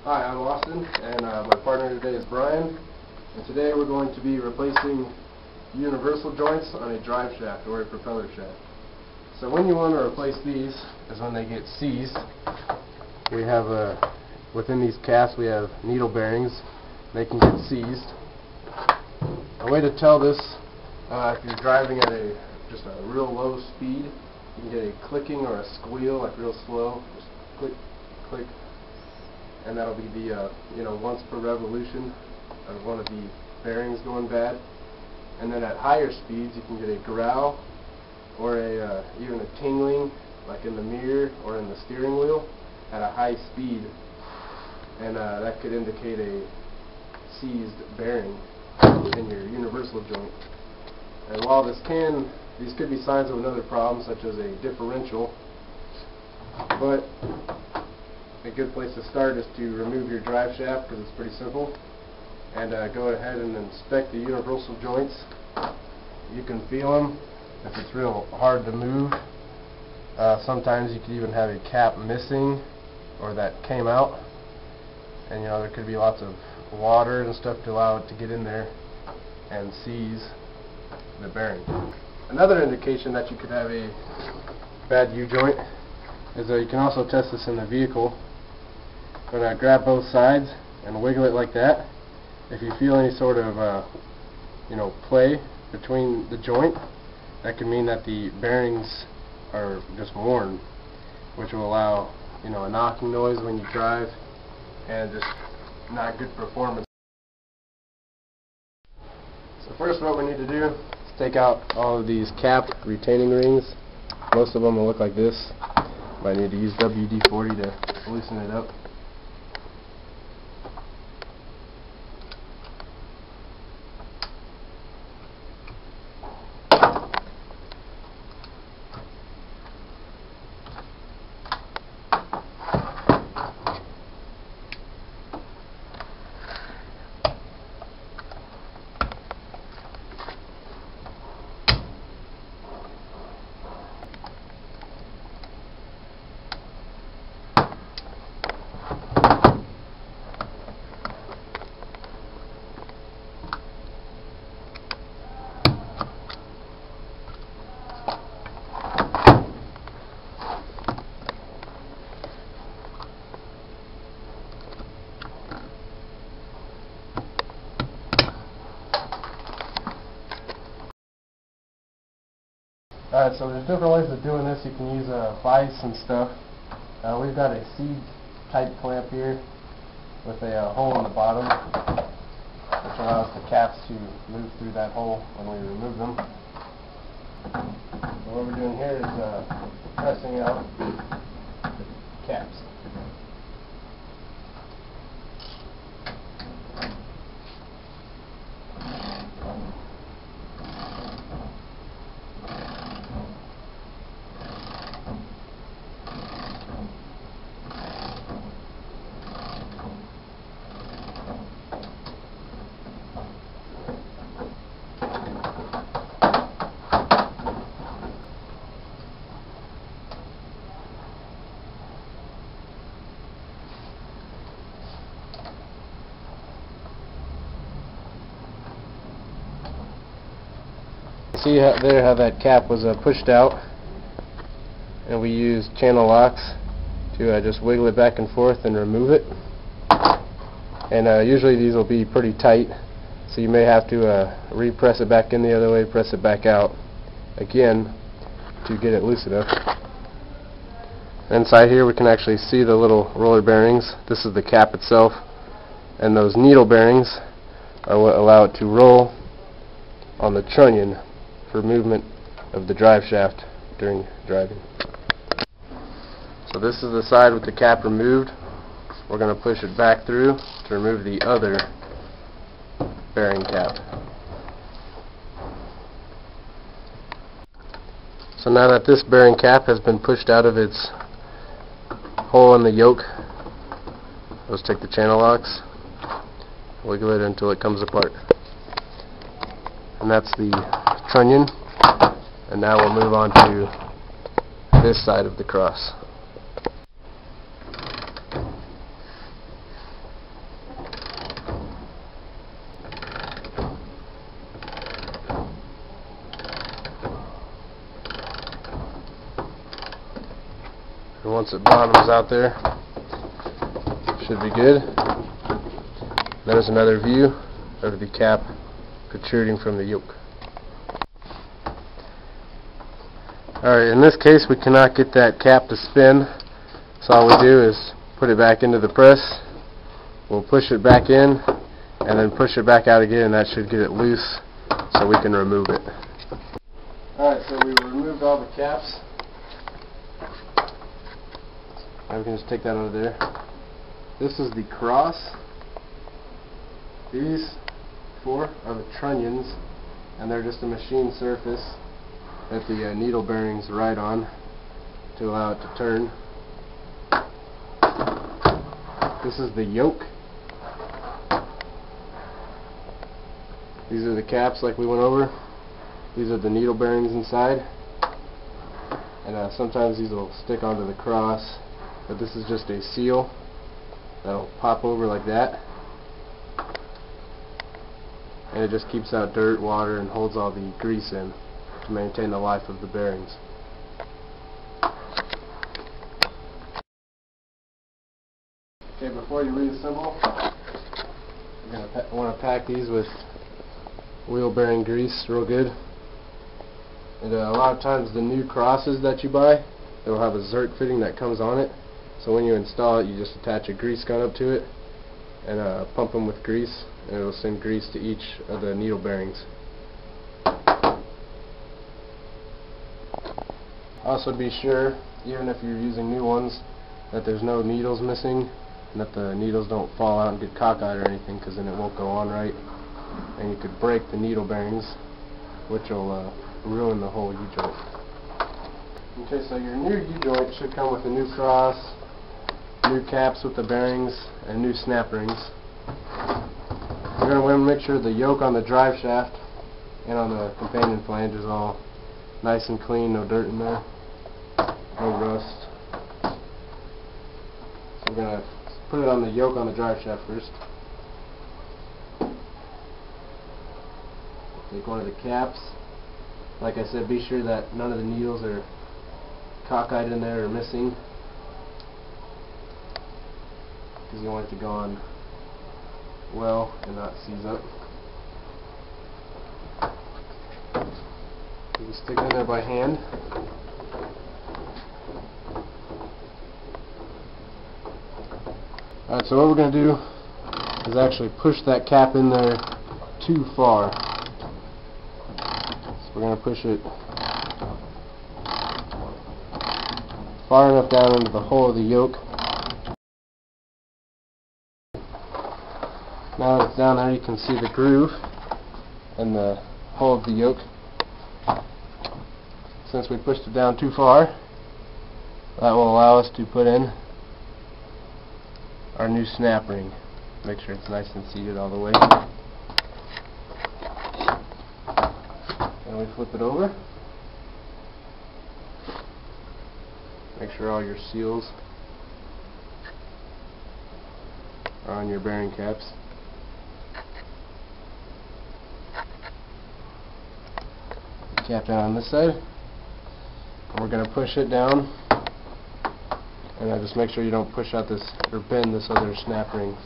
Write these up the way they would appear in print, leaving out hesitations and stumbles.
Hi, I'm Austin, and my partner today is Brian. And today we're going to be replacing universal joints on a drive shaft or a propeller shaft. So when you want to replace these is when they get seized. We have within these caps we have needle bearings. They can get seized. A way to tell this, if you're driving at just a real low speed, you can get a clicking or a squeal, like real slow, just click, click, and that'll be the once per revolution of one of the bearings going bad. And then at higher speeds, you can get a growl or even a tingling, like in the mirror or in the steering wheel, at a high speed, and that could indicate a seized bearing in your universal joint. And while these could be signs of another problem, such as a differential, but a good place to start is to remove your drive shaft, because it's pretty simple, and go ahead and inspect the universal joints. You can feel them if it's real hard to move. Sometimes you could even have a cap missing or that came out, and there could be lots of water and stuff to allow it to get in there and seize the bearing. Another indication that you could have a bad U-joint is that you can also test this in the vehicle. When I grab both sides and wiggle it like that, if you feel any sort of play between the joint, that could mean that the bearings are just worn, which will allow a knocking noise when you drive and just not good performance. So first, what we need to do is take out all of these cap retaining rings. Most of them will look like this, but I need to use WD-40 to loosen it up. Alright, so there's different ways of doing this. You can use vise and stuff. We've got a C-type clamp here with a hole in the bottom, which allows the caps to move through that hole when we remove them. So what we're doing here is pressing out the caps. See how that cap was pushed out, and we used channel locks to just wiggle it back and forth and remove it. And usually these will be pretty tight, so you may have to repress it back in the other way, press it back out again to get it loose enough. Inside here we can actually see the little roller bearings. This is the cap itself, and those needle bearings are what allow it to roll on the trunnion for movement of the drive shaft during driving. So this is the side with the cap removed. We're going to push it back through to remove the other bearing cap. So now that this bearing cap has been pushed out of its hole in the yoke, let's take the channel locks, wiggle it until it comes apart. And that's the trunnion. And now we'll move on to this side of the cross. And once it bottoms out there, should be good. There's another view of the cap protruding from the yoke. Alright, in this case we cannot get that cap to spin, so all we do is put it back into the press. We'll push it back in and then push it back out again, and that should get it loose so we can remove it. Alright, so we removed all the caps. Now we can just take that out of there. This is the cross. These four are the trunnions, and they're just a machine surface that the needle bearings ride on to allow it to turn. This is the yoke. These are the caps like we went over. These are the needle bearings inside. And sometimes these will stick onto the cross, but this is just a seal that'll pop over like that. And it just keeps out dirt, water, and holds all the grease in to maintain the life of the bearings. Okay, before you reassemble, you're going to want to pack these with wheel bearing grease real good. And a lot of times the new crosses that you buy, they'll have a zert fitting that comes on it. So when you install it, you just attach a grease gun up to it and pump them with grease, and it will send grease to each of the needle bearings. Also be sure, even if you're using new ones, that there's no needles missing and that the needles don't fall out and get cockeyed or anything, because then it won't go on right and you could break the needle bearings, which will ruin the whole U-joint. Okay, so your new U-joint should come with a new cross, new caps with the bearings, and new snap rings. You're going to want to make sure the yoke on the drive shaft and on the companion flange is all nice and clean, no dirt in there, no rust. So we're going to put it on the yoke on the drive shaft first. Take one of the caps. Like I said, be sure that none of the needles are cockeyed in there or missing, because you want it to go on well and not seize up. You can stick it in there by hand. Alright, so what we're going to do is actually push that cap in there too far. So we're going to push it far enough down into the hole of the yoke. Now that it's down there, you can see the groove in the hole of the yoke. Since we pushed it down too far, that will allow us to put in our new snap ring. Make sure it's nice and seated all the way. And we flip it over. Make sure all your seals are on your bearing caps. Cap down on this side. And we're going to push it down. And just make sure you don't push out this or bend this other snap ring.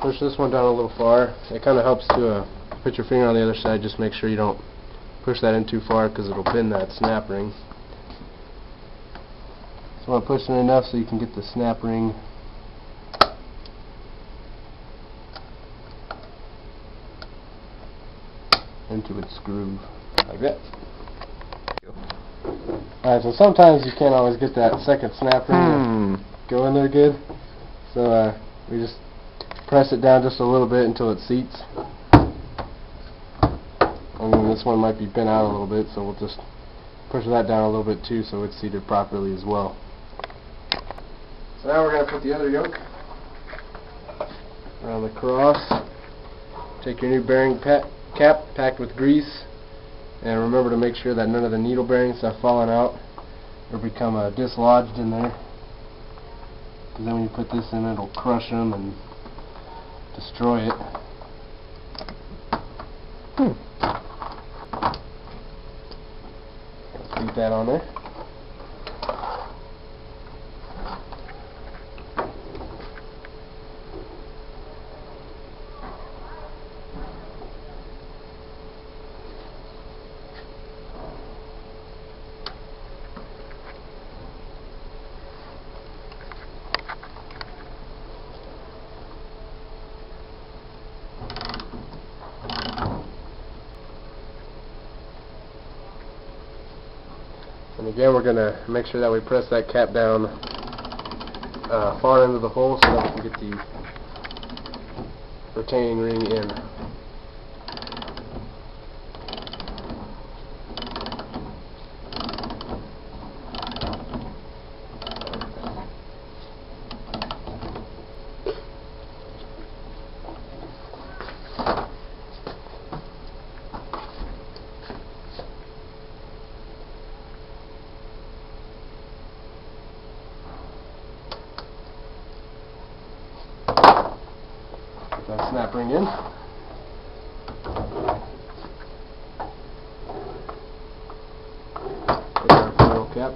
Push this one down a little far. It kind of helps to put your finger on the other side. Just make sure you don't push that in too far, because it'll bend that snap ring. So you want to push it enough so you can get the snap ring into its groove, like that. Alright, so sometimes you can't always get that second snap ring to go in there good. So we just press it down just a little bit until it seats. And then this one might be bent out a little bit, so we'll just push that down a little bit too so it's seated properly as well. So now we're going to put the other yoke around the cross. Take your new bearing cap packed with grease, and remember to make sure that none of the needle bearings have fallen out or become dislodged in there, because then when you put this in, it'll crush them and destroy it. Leave that on there. And again, we're going to make sure that we press that cap down far into the hole so that we can get the retaining ring in. That snap ring in. There's our final cap.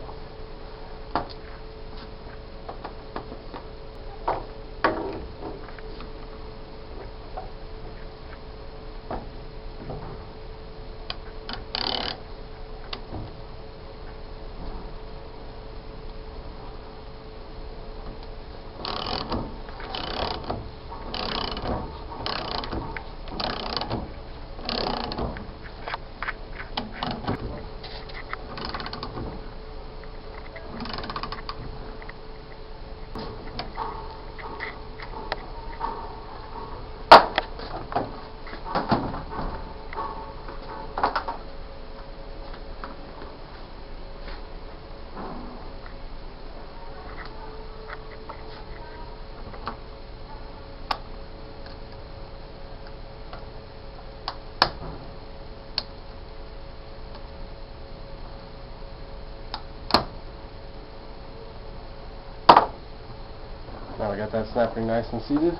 Now we got that snap ring nice and seated.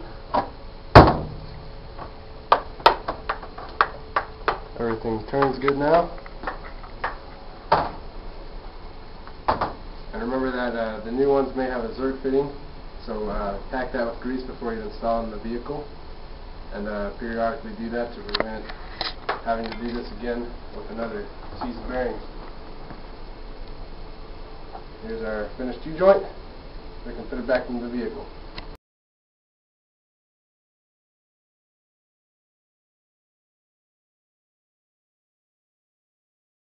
Everything turns good now. And remember that the new ones may have a Zerk fitting, so pack that with grease before you install it in the vehicle, and periodically do that to prevent having to do this again with another seasoned bearing. Here's our finished U-joint. We can fit it back into the vehicle.